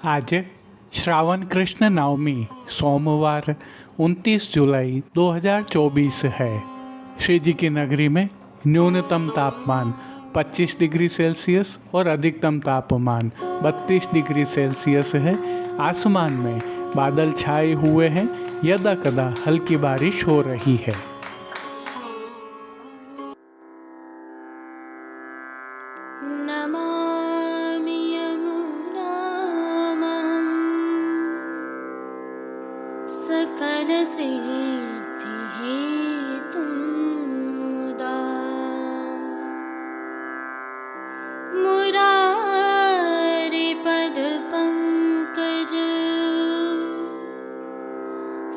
आज श्रावण कृष्ण नवमी सोमवार 29 जुलाई 2024 है। श्री जी की नगरी में न्यूनतम तापमान 25 डिग्री सेल्सियस और अधिकतम तापमान 32 डिग्री सेल्सियस है। आसमान में बादल छाए हुए हैं, यदा कदा हल्की बारिश हो रही है। नमामि यमुनां सकलसिद्धिहेतुं मुदा मुरारिपदपङ्कज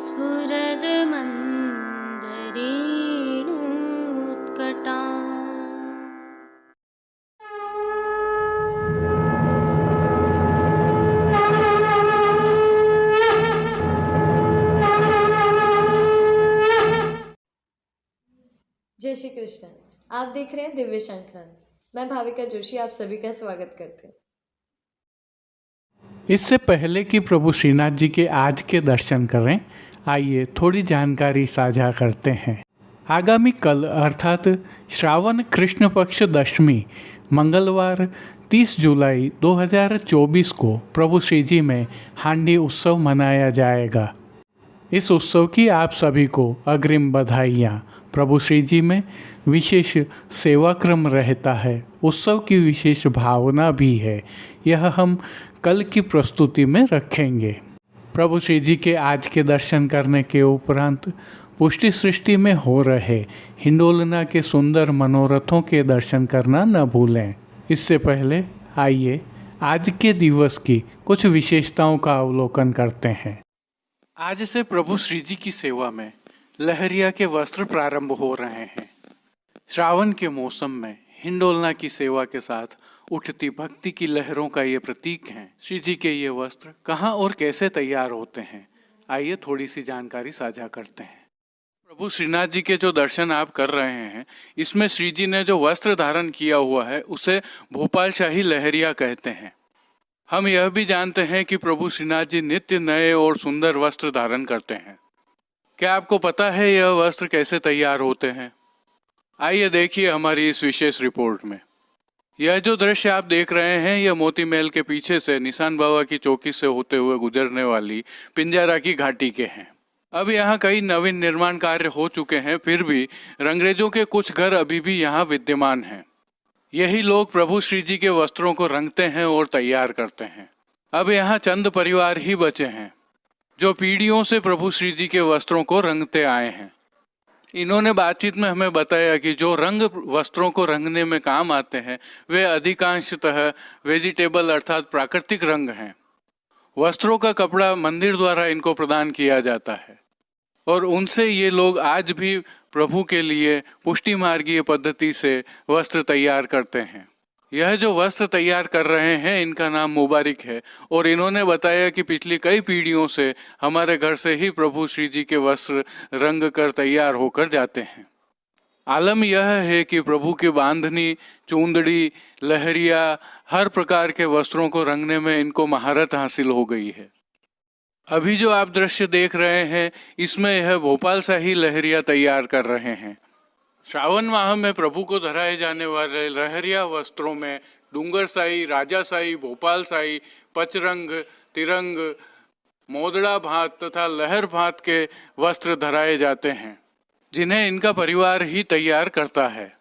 स्फुरदमन्दरेणुत्कटा। जय श्री कृष्ण। आप देख रहे हैं दिव्य शंखनाद। मैं भाविका जोशी आप सभी का स्वागत करती हूँ। इससे पहले कि प्रभु श्रीनाथ जी के आज के दर्शन करें, आइए थोड़ी जानकारी साझा करते हैं। आगामी कल अर्थात श्रावण कृष्ण पक्ष दशमी मंगलवार 30 जुलाई 2024 को प्रभु श्री जी में हांडी उत्सव मनाया जाएगा। इस उत्सव की आप सभी को अग्रिम बधाइयाँ। प्रभु श्री जी में विशेष सेवाक्रम रहता है, उत्सव की विशेष भावना भी है। यह हम कल की प्रस्तुति में रखेंगे। प्रभु श्री जी के आज के दर्शन करने के उपरांत पुष्टि सृष्टि में हो रहे हिंडोलना के सुंदर मनोरथों के दर्शन करना न भूलें। इससे पहले आइए आज के दिवस की कुछ विशेषताओं का अवलोकन करते हैं। आज से प्रभु श्री जी की सेवा में लहरिया के वस्त्र प्रारंभ हो रहे हैं। श्रावण के मौसम में हिंडोलना की सेवा के साथ उठती भक्ति की लहरों का ये प्रतीक हैं। श्री जी के ये वस्त्र कहाँ और कैसे तैयार होते हैं, आइए थोड़ी सी जानकारी साझा करते हैं। प्रभु श्रीनाथ जी के जो दर्शन आप कर रहे हैं, इसमें श्री जी ने जो वस्त्र धारण किया हुआ है उसे भोपाल शाही लहरिया कहते हैं। हम यह भी जानते हैं कि प्रभु श्रीनाथ जी नित्य नए और सुंदर वस्त्र धारण करते हैं। क्या आपको पता है यह वस्त्र कैसे तैयार होते हैं? आइए देखिए हमारी इस विशेष रिपोर्ट में। यह जो दृश्य आप देख रहे हैं, यह मोती महल के पीछे से निशान बाबा की चौकी से होते हुए गुजरने वाली पिंजारा की घाटी के हैं। अब यहाँ कई नवीन निर्माण कार्य हो चुके हैं, फिर भी अंग्रेजों के कुछ घर अभी भी यहाँ विद्यमान हैं। यही लोग प्रभु श्री जी के वस्त्रों को रंगते हैं और तैयार करते हैं। अब यहाँ चंद परिवार ही बचे हैं जो पीढ़ियों से प्रभु श्री जी के वस्त्रों को रंगते आए हैं। इन्होंने बातचीत में हमें बताया कि जो रंग वस्त्रों को रंगने में काम आते हैं वे अधिकांशतः वेजिटेबल अर्थात प्राकृतिक रंग हैं। वस्त्रों का कपड़ा मंदिर द्वारा इनको प्रदान किया जाता है और उनसे ये लोग आज भी प्रभु के लिए पुष्टि मार्गीय पद्धति से वस्त्र तैयार करते हैं। यह जो वस्त्र तैयार कर रहे हैं इनका नाम मुबारिक है और इन्होंने बताया कि पिछली कई पीढ़ियों से हमारे घर से ही प्रभु श्री जी के वस्त्र रंग कर तैयार होकर जाते हैं। आलम यह है कि प्रभु की बांधनी, चूंदड़ी, लहरिया, हर प्रकार के वस्त्रों को रंगने में इनको महारत हासिल हो गई है। अभी जो आप दृश्य देख रहे हैं, इसमें यह भोपाल शाही लहरिया तैयार कर रहे हैं। श्रावण माह में प्रभु को धराए जाने वाले लहरिया वस्त्रों में डूंगरशाही, राजाशाही, भोपाल शाही, पचरंग, तिरंग, मोदड़ा भात तथा लहर भात के वस्त्र धराए जाते हैं, जिन्हें इनका परिवार ही तैयार करता है।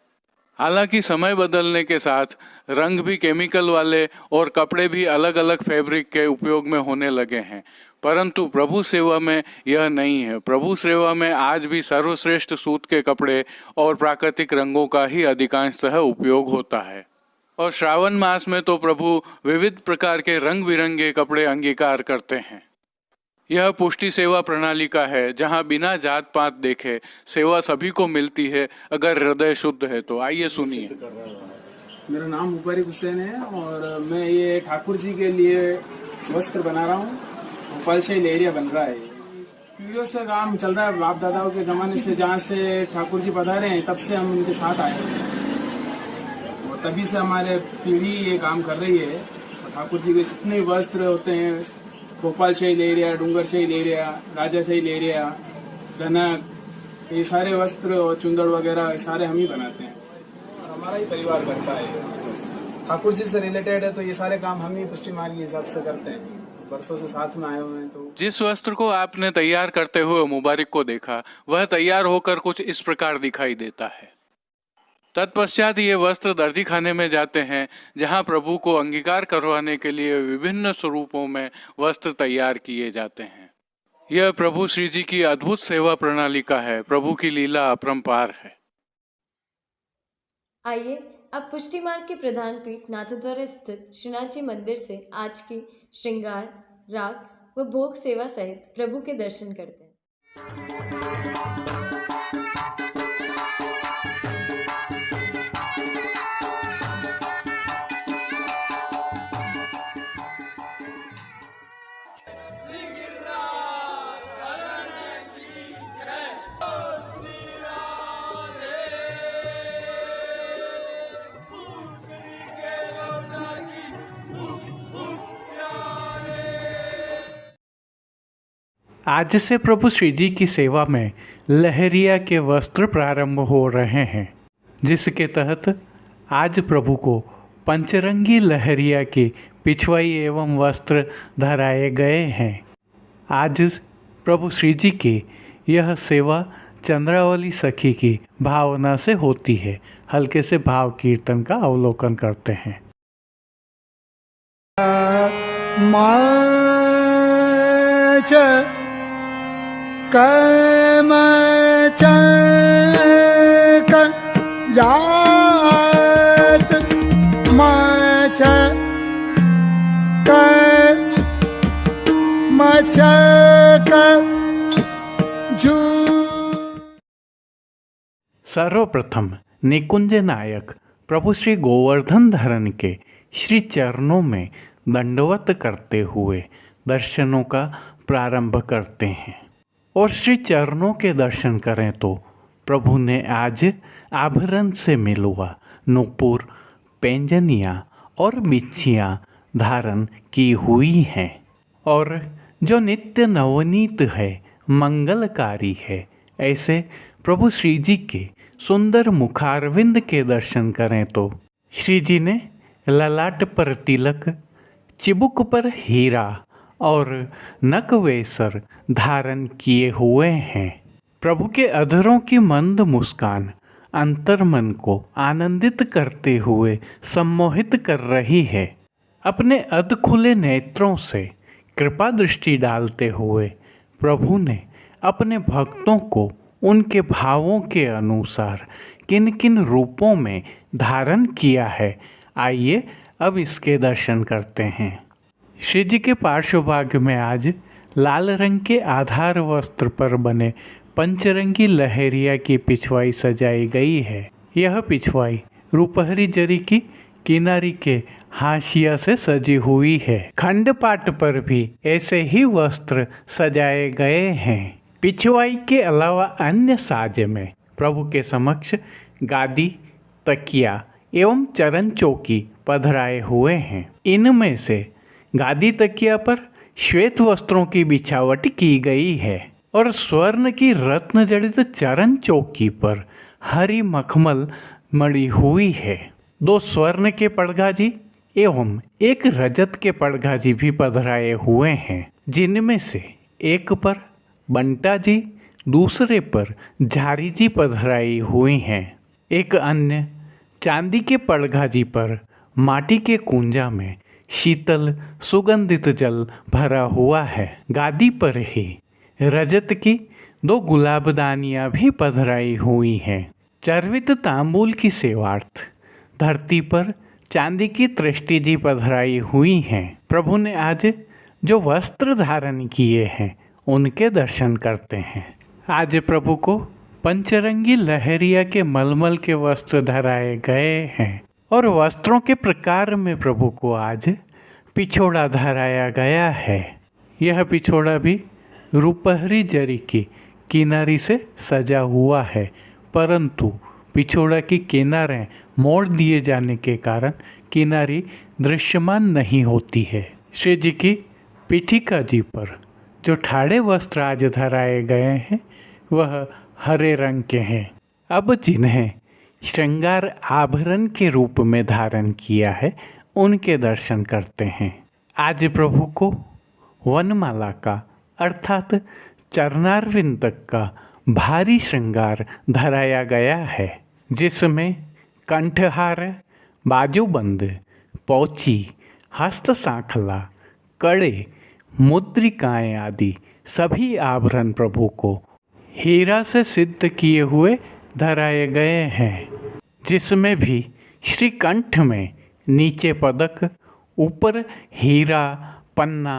हालांकि समय बदलने के साथ रंग भी केमिकल वाले और कपड़े भी अलग अलग फैब्रिक के उपयोग में होने लगे हैं, परंतु प्रभु सेवा में यह नहीं है। प्रभु सेवा में आज भी सर्वश्रेष्ठ सूत के कपड़े और प्राकृतिक रंगों का ही अधिकांशतः उपयोग होता है। और श्रावण मास में तो प्रभु विविध प्रकार के रंग बिरंगे कपड़े अंगीकार करते हैं। यह पुष्टि सेवा प्रणाली का है, जहां बिना जात पात देखे सेवा सभी को मिलती है, अगर हृदय शुद्ध है तो। आइए सुनिए। मेरा नाम मुबारिक हुसैन है और मैं ये ठाकुर जी के लिए वस्त्र बना रहा हूँ। भोपाल शाही लहरिया बन रहा है। पीढ़ियों से काम चल रहा है, बाप दादाओं के जमाने से, जहाँ से ठाकुर जी पधारे हैं तब से हम उनके साथ आए हैं और तभी से हमारे पीढ़ी ये काम कर रही है। ठाकुर जी के जितने वस्त्र होते हैं, गोपाल शाही लेरिया, डूंगर शाही लेरिया, राजा शाही लेरिया, धनक, ये सारे वस्त्र और चुंदड़ वगैरह ये सारे हम ही बनाते हैं और हमारा ही परिवार करता है। ठाकुर जी से रिलेटेड है तो ये सारे काम हम ही पुष्टि मार्ग के हिसाब से करते हैं। वर्षों से साथ में आए हुए हैं। तो जिस वस्त्र को आपने तैयार करते हुए मुबारक को देखा, वह तैयार होकर कुछ इस प्रकार दिखाई देता है। तत्पश्चात ये वस्त्र दर्जी खाने में जाते हैं, जहां प्रभु को अंगीकार करवाने के लिए विभिन्न स्वरूपों में वस्त्र तैयार किए जाते हैं। यह प्रभु श्री जी की अद्भुत सेवा प्रणाली का है। प्रभु की लीला अपरंपार है। आइए अब पुष्टि मार्ग के प्रधान पीठ नाथद्वारा स्थित श्रीनाथ जी मंदिर से आज की श्रृंगार, राग व भोग सेवा सहित प्रभु के दर्शन करते हैं। आज से प्रभु श्री जी की सेवा में लहरिया के वस्त्र प्रारंभ हो रहे हैं, जिसके तहत आज प्रभु को पंचरंगी लहरिया के पिछवाई एवं वस्त्र धराए गए हैं। आज प्रभु श्री जी की यह सेवा चंद्रावली सखी की भावना से होती है। हल्के से भाव कीर्तन का अवलोकन करते हैं। जात मच सर्वप्रथम निकुंज नायक प्रभु श्री गोवर्धन धरन के श्री चरणों में दंडवत करते हुए दर्शनों का प्रारंभ करते हैं। और श्री चरणों के दर्शन करें तो प्रभु ने आज आभरण से मिलुआ नूपुर, पैंजनियाँ और बिच्छियाँ धारण की हुई हैं और जो नित्य नवनीत है, मंगलकारी है, ऐसे प्रभु श्री जी के सुंदर मुखारविंद के दर्शन करें तो श्री जी ने ललाट पर तिलक, चिबुक पर हीरा और नकवेसर धारण किए हुए हैं। प्रभु के अधरों की मंद मुस्कान अंतर्मन को आनंदित करते हुए सम्मोहित कर रही है। अपने अध खुले नेत्रों से कृपा दृष्टि डालते हुए प्रभु ने अपने भक्तों को उनके भावों के अनुसार किन किन रूपों में धारण किया है, आइए अब इसके दर्शन करते हैं। श्री जी के पार्श्वभाग में आज लाल रंग के आधार वस्त्र पर बने पंचरंगी लहरिया की पिछवाई सजाई गई है। यह पिछवाई रुपहरी जरी की किनारी के हाशिया से सजी हुई है। खंडपाट पर भी ऐसे ही वस्त्र सजाए गए हैं। पिछवाई के अलावा अन्य साज में प्रभु के समक्ष गादी, तकिया एवं चरण चौकी पधराए हुए हैं। इनमें से गादी तकिया पर श्वेत वस्त्रों की बिछावट की गई है और स्वर्ण की रत्न जड़ित चरण चौकी पर हरी मखमल मड़ी हुई है। 2 स्वर्ण के पड़गाजी एवं 1 रजत के पड़गाजी भी पधराए हुए हैं, जिनमें से एक पर बंटा जी, दूसरे पर झारी जी पधराई हुई हैं। एक अन्य चांदी के पड़गाजी पर माटी के कुंजा में शीतल सुगंधित जल भरा हुआ है। गादी पर ही रजत की 2 गुलाबदानियाँ भी पधराई हुई हैं। चर्वित तांबूल की सेवार्थ धरती पर चांदी की तृष्टि जी पधराई हुई हैं। प्रभु ने आज जो वस्त्र धारण किए हैं उनके दर्शन करते हैं। आज प्रभु को पंचरंगी लहरिया के मलमल के वस्त्र धराए गए हैं और वस्त्रों के प्रकार में प्रभु को आज पिछोड़ा धराया गया है। यह पिछोड़ा भी रुपहरी जरी की किनारी से सजा हुआ है, परंतु पिछोड़ा की किनारें मोड़ दिए जाने के कारण किनारी दृश्यमान नहीं होती है। श्री जी की पीठिका जी पर जो ठाड़े वस्त्र आज धराए गए हैं वह हरे रंग के हैं। अब जिन्हें श्रृंगार आभरण के रूप में धारण किया है उनके दर्शन करते हैं। आज प्रभु को वनमाला का अर्थात चरणारविंद तक का भारी श्रृंगार धराया गया है, जिसमें कंठहार, बाजूबंद, पौची, हस्त सांखला, कड़े, मुद्रिकाएं आदि सभी आभरण प्रभु को हीरा से सिद्ध किए हुए धराए गए हैं, जिसमें भी श्री कंठ में नीचे पदक, ऊपर हीरा, पन्ना,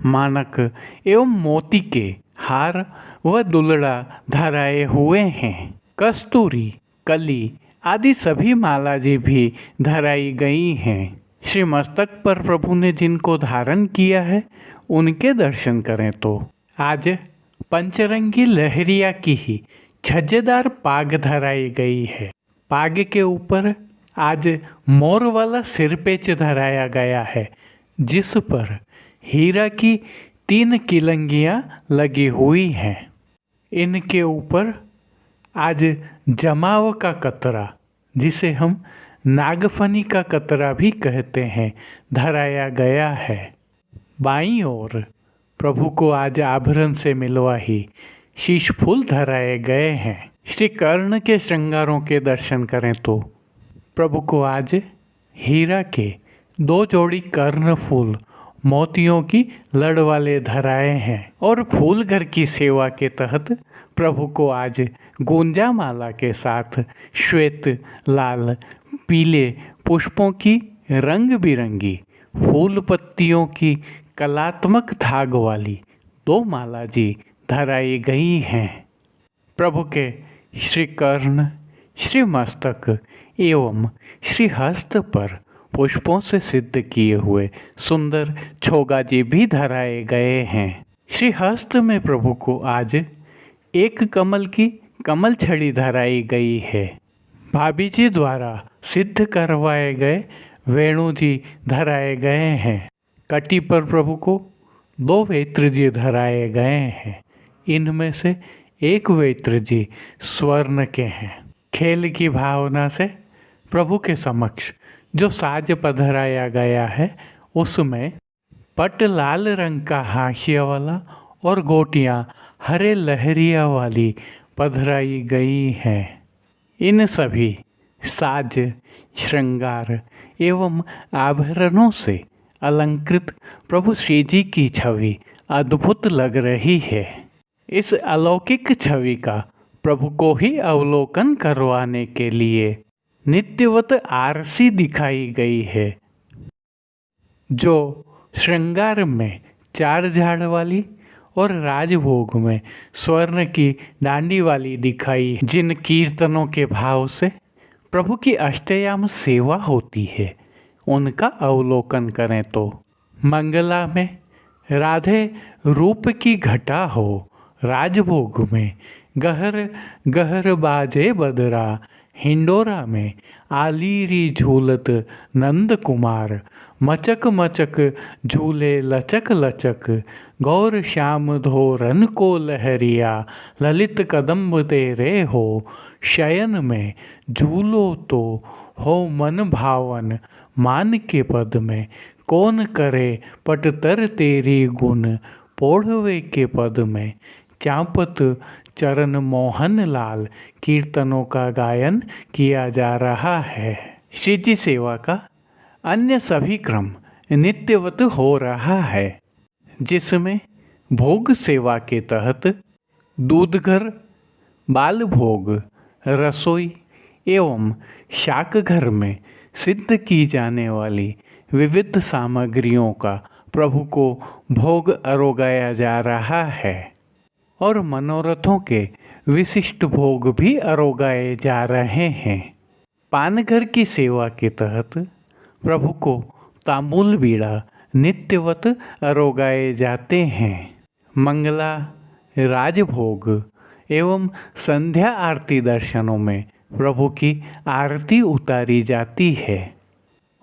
मानक एवं मोती के हार व दुलड़ा धराए हुए हैं। कस्तूरी, कली आदि सभी माला जी भी धराई गई हैं। श्री मस्तक पर प्रभु ने जिनको धारण किया है उनके दर्शन करें तो आज पंचरंगी लहरिया की ही छज्जेदार पाग धराई गई है। पाग के ऊपर आज मोर वाला सिरपेच धराया गया है, जिस पर हीरा की 3 किलंगियां लगी हुई हैं। इनके ऊपर आज जमाव का कतरा, जिसे हम नागफनी का कतरा भी कहते हैं, धराया गया है। बाईं ओर प्रभु को आज आभरण से मिलवा ही शीश फूल धराए गए हैं। श्री कर्ण के श्रृंगारों के दर्शन करें तो प्रभु को आज हीरा के 2 जोड़ी कर्ण फूल मोतियों की लड़ वाले धराए हैं। और फूल घर की सेवा के तहत प्रभु को आज गुंजा माला के साथ श्वेत, लाल, पीले पुष्पों की रंग बिरंगी फूल पत्तियों की कलात्मक धाग वाली 2 माला जी धराई गई हैं। प्रभु के श्री कर्ण, श्री मस्तक एवं श्री हस्त पर पुष्पों से सिद्ध किए हुए सुंदर छोगा जी भी धराए गए हैं। श्री हस्त में प्रभु को आज एक कमल की कमल छड़ी धराई गई है। भाभी जी द्वारा सिद्ध करवाए गए वेणु जी धराए गए हैं। कटी पर प्रभु को 2 वेत्र जी धराए गए हैं। इनमें से एक वेत्र जी स्वर्ण के हैं। खेल की भावना से प्रभु के समक्ष जो साज पधराया गया है उसमें पट लाल रंग का हाशिया वाला और गोटियां हरे लहरिया वाली पधराई गई हैं। इन सभी साज, श्रृंगार एवं आभरणों से अलंकृत प्रभु श्री जी की छवि अद्भुत लग रही है। इस अलौकिक छवि का प्रभु को ही अवलोकन करवाने के लिए नित्यवत आरसी दिखाई गई है, जो श्रृंगार में 4 झाड़ वाली और राजभोग में स्वर्ण की डांडी वाली दिखाई, जिन कीर्तनों के भाव से प्रभु की अष्टयाम सेवा होती है उनका अवलोकन करें तो मंगला में राधे रूप की घटा हो, राजभोग में गहर गहर बाजे बदरा, हिंडोरा में आलीरी झूलत नंद कुमार, मचक मचक झूले लचक लचक, गौर श्याम धोरन को लहरिया, ललित कदम्ब तेरे हो, शयन में झूलो तो हो मन भावन, मान के पद में कौन करे पटतर तेरी गुण, पोढ़वे के पद में चांपत चरण मोहन लाल कीर्तनों का गायन किया जा रहा है। श्री जी सेवा का अन्य सभी क्रम नित्यवत हो रहा है, जिसमें भोग सेवा के तहत दूध घर, बाल भोग, रसोई एवं शाक घर में सिद्ध की जाने वाली विविध सामग्रियों का प्रभु को भोग अरोगाया जा रहा है और मनोरथों के विशिष्ट भोग भी अरोगाए जा रहे हैं। पानघर की सेवा के तहत प्रभु को तांबूल बीड़ा नित्यवत अरोगाए जाते हैं। मंगला, राजभोग एवं संध्या आरती दर्शनों में प्रभु की आरती उतारी जाती है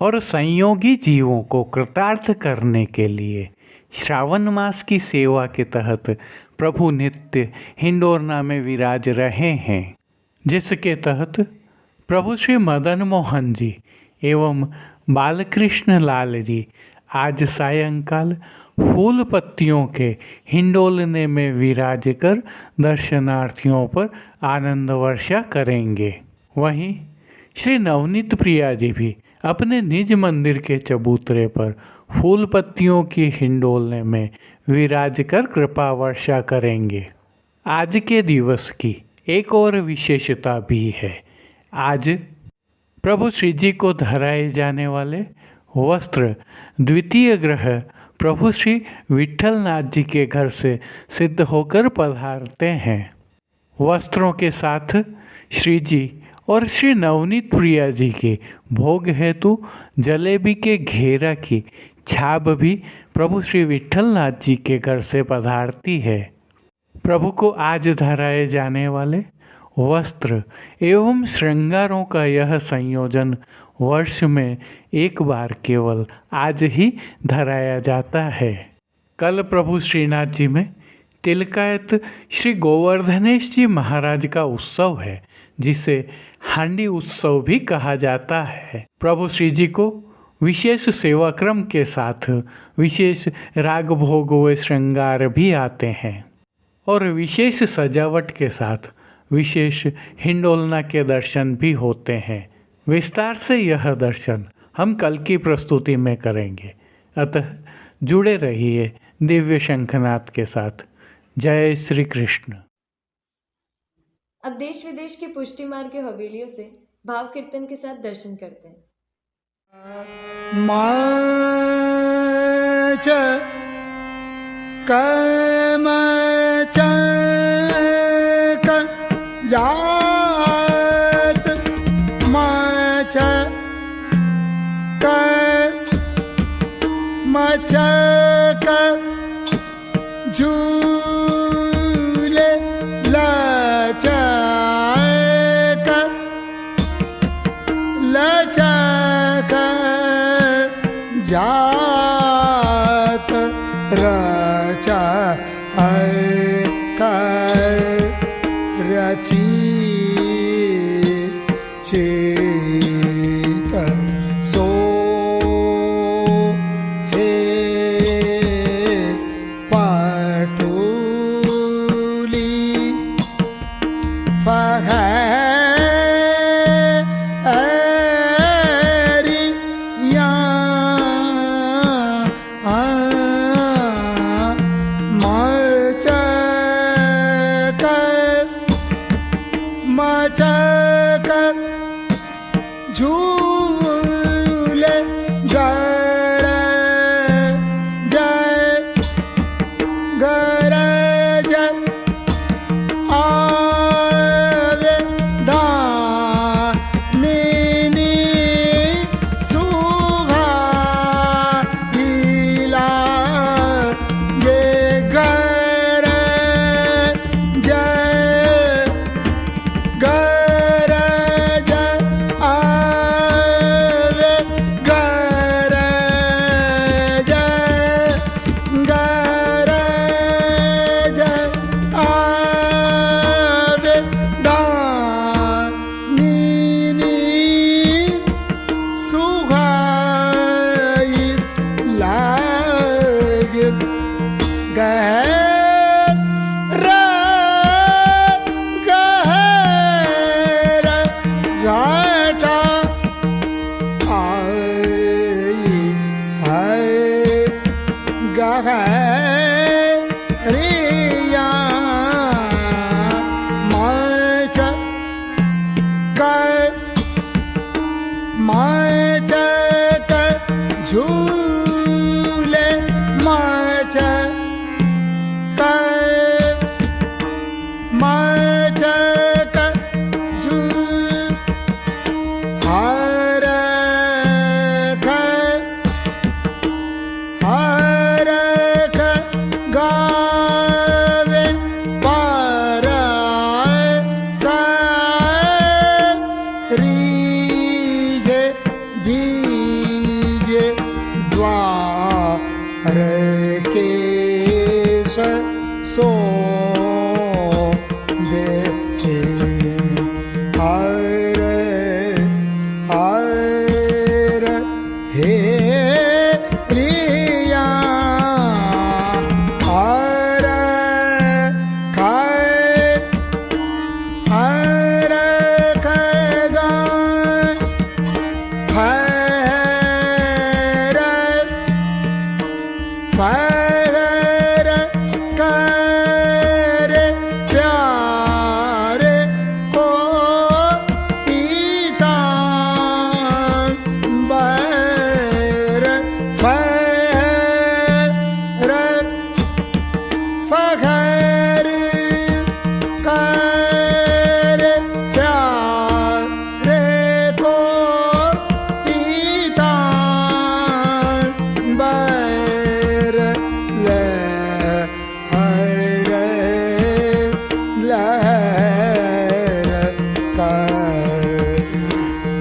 और संयोगी जीवों को कृतार्थ करने के लिए श्रावण मास की सेवा के तहत प्रभु नित्य हिंडोरना में विराज रहे हैं, जिसके तहत प्रभु श्री मदन मोहन जी एवं बालकृष्ण लाल जी आज सायंकाल फूल पत्तियों के हिंडोलने में विराज कर दर्शनार्थियों पर आनंद वर्षा करेंगे। वहीं श्री नवनीत प्रिया जी भी अपने निज मंदिर के चबूतरे पर फूल पत्तियों की हिंडोलने में विराज कर कृपा वर्षा करेंगे। आज के दिवस की एक और विशेषता भी है। आज प्रभु श्री जी को धराए जाने वाले वस्त्र द्वितीय ग्रह प्रभु श्री विट्ठलनाथ जी के घर से सिद्ध होकर पधारते हैं। वस्त्रों के साथ श्री जी और श्री नवनीत प्रिया जी के भोग हेतु जलेबी के घेरा की छाप भी प्रभु श्री विट्ठलनाथ जी के घर से पधारती है। प्रभु को आज धराए जाने वाले वस्त्र एवं श्रृंगारों का यह संयोजन वर्ष में एक बार केवल आज ही धराया जाता है। कल प्रभु श्रीनाथ जी में तिलकायत श्री गोवर्धनेश जी महाराज का उत्सव है, जिसे हांडी उत्सव भी कहा जाता है। प्रभु श्री जी को विशेष सेवाक्रम के साथ विशेष राग भोग व श्रृंगार भी आते हैं और विशेष सजावट के साथ विशेष हिंडोलना के दर्शन भी होते हैं। विस्तार से यह दर्शन हम कल की प्रस्तुति में करेंगे, अतः जुड़े रहिए दिव्य शंखनाद के साथ। जय श्री कृष्ण। अब देश विदेश के पुष्टि मार्ग के हवेलियों से भाव कीर्तन के साथ दर्शन करते हैं। माच कमच जात माच मचक झूले लचक लचक जात रचा रची चेत सो हे पाटोली फहरिया मचक मचक झूले गर जय गरज आवे दामिनी सुहागिला गे गर जय गरज आवे गरज गरज आवे दामिनी सुहाई लागे गहरा गहरा घाटा आई गहरिया मच मचक झूले मचक मचक झूल हरख हरख गावे पाराय साय रीजे भी केश सो दे हरे हरे हे रिया हरे खाए हरे खगा हरे हरे करे प्यारे को पीता बैर फैर फखर करे प्यारे को पीता बैर ले हरे लहर कर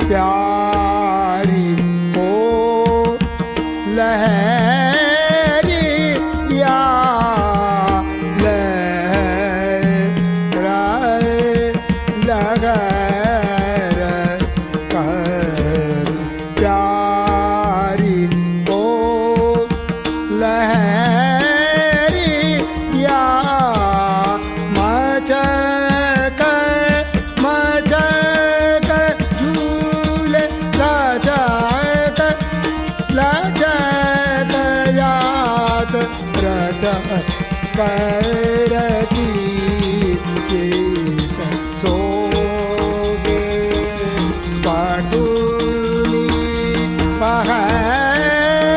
प्यारी को लहरी या लहराए लगर कर प्यारी को लहरी या मचक मचक झूले लचक लचक याद रचक रची चित सोगे पाटुली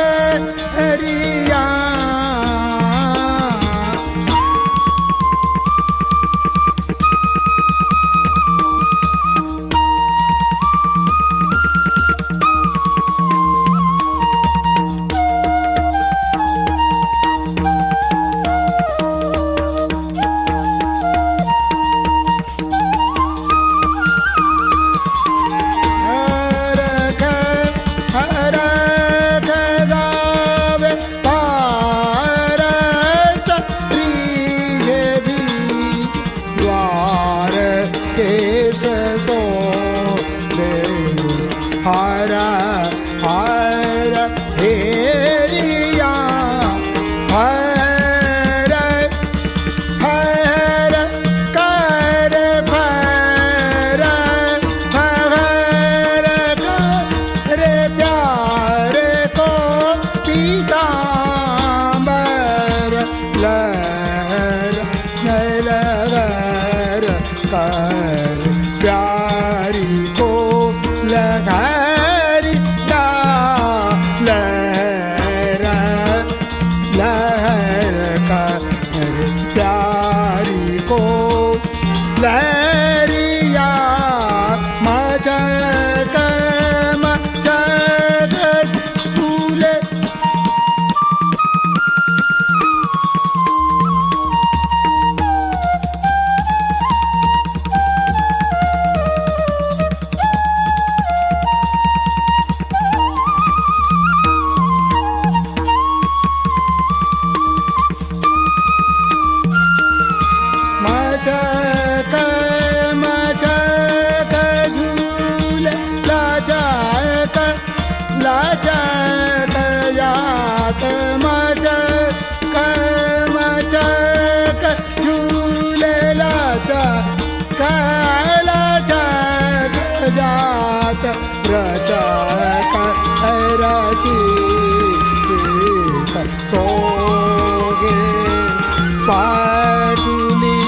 पहरिया हरा हर हेरिया हर हर कर भर हर रे प्यार को पीतांबर लहर लहर कर प्यारी को लहरी लहर लहर कर प्यारी को लहरिया मचक मचक फूले मचक मचक झूले लाचक लाचक यात मचक मचक झूले लाचक लाचक जात रचक रची सोगे पाटुली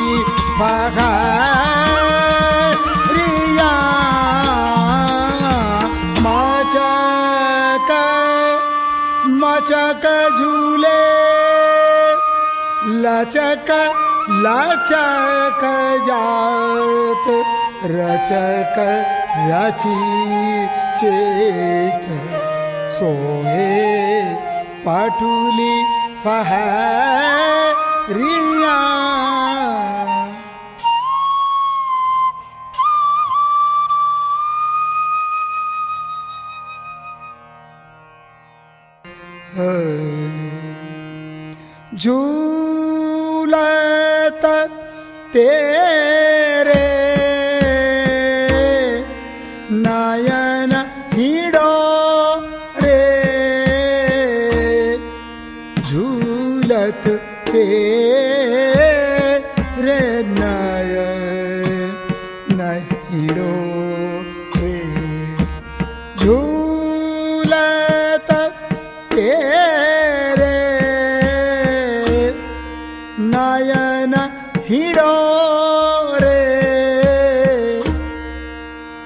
पहरिया मचक मचक झूले लचक लचक जात रचक रची चेत सोए पाटुली पहरिया झूले झूलत तेरे नयन हिड़ो रे झूलत तेरे नयन हिड़ो रे झूलत तेरे नयन हिड़ो रे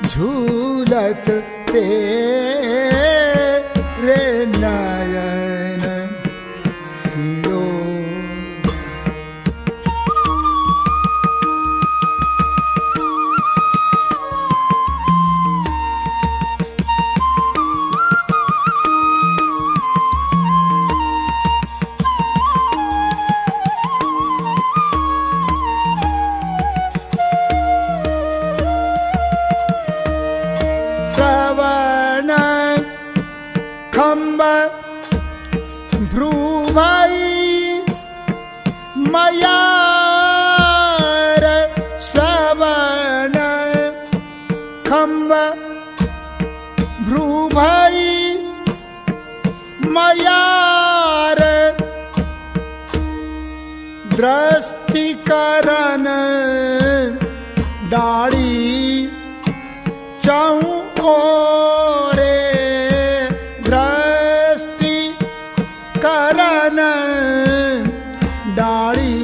झूलत तेरे नयन हिड़ो। श्रवण खंब भ्रुभाई मयार श्रवण खंब भ्रुभाई मयार दृष्टिकरण डाड़ी चाहूं ओरे दृष्टि करन डाड़ी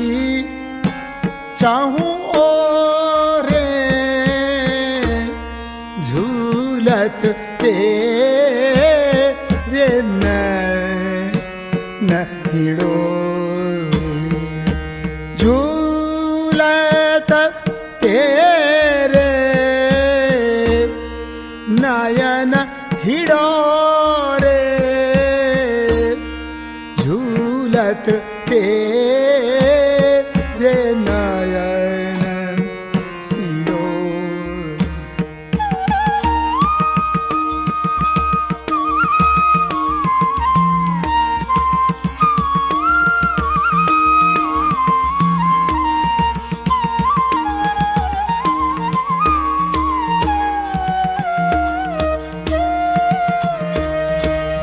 चाहूं ओरे झूलत तेरे नयन हिड़ो झूलत तेरे नयन हिड़ो रे झूलत तेरे नयन हिड़ो।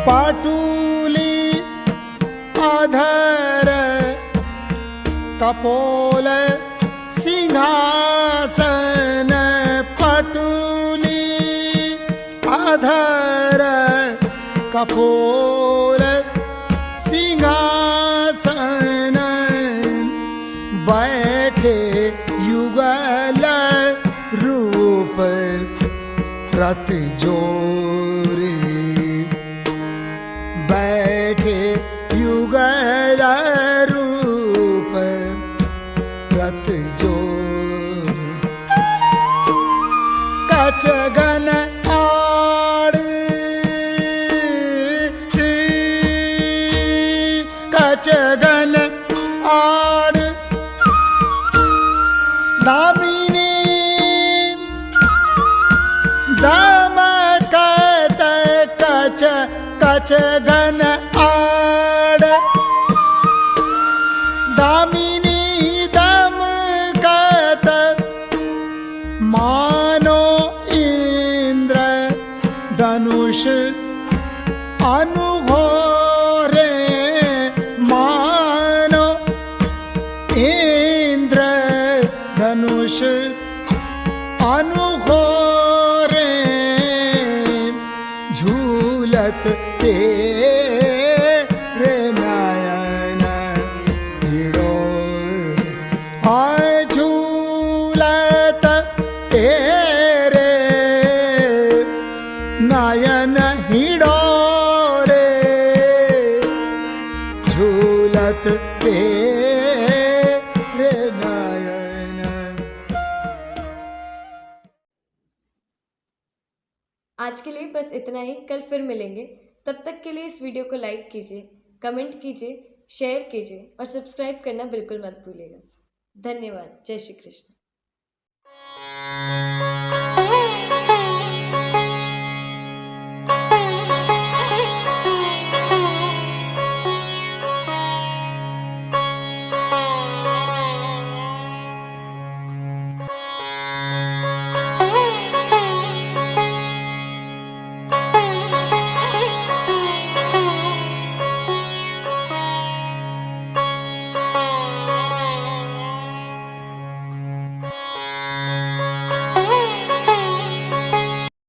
पाटुली आधर कपोल सिंहासन पाटुली आधर कपोल सिंहासन बैठे युगल रूप रत जोरे बैठे युगल रूप रत जो कच गन आड़ कच गन आड़ दामिनी दमकत कच कच गन आड़ दामिनी दमकत मानो इंद्र धनुष अनुघोरे मानो इंद्र धनुष अनुघोरे झूलत तेरे नयन हिड़ो झूलत तेरे नयन हिड़ो रे झूलत तेरे नयन। आज के लिए बस इतना ही। कल फिर मिलेंगे। तब तक के लिए इस वीडियो को लाइक कीजिए, कमेंट कीजिए, शेयर कीजिए और सब्सक्राइब करना बिल्कुल मत भूलिएगा। धन्यवाद। जय श्री कृष्ण।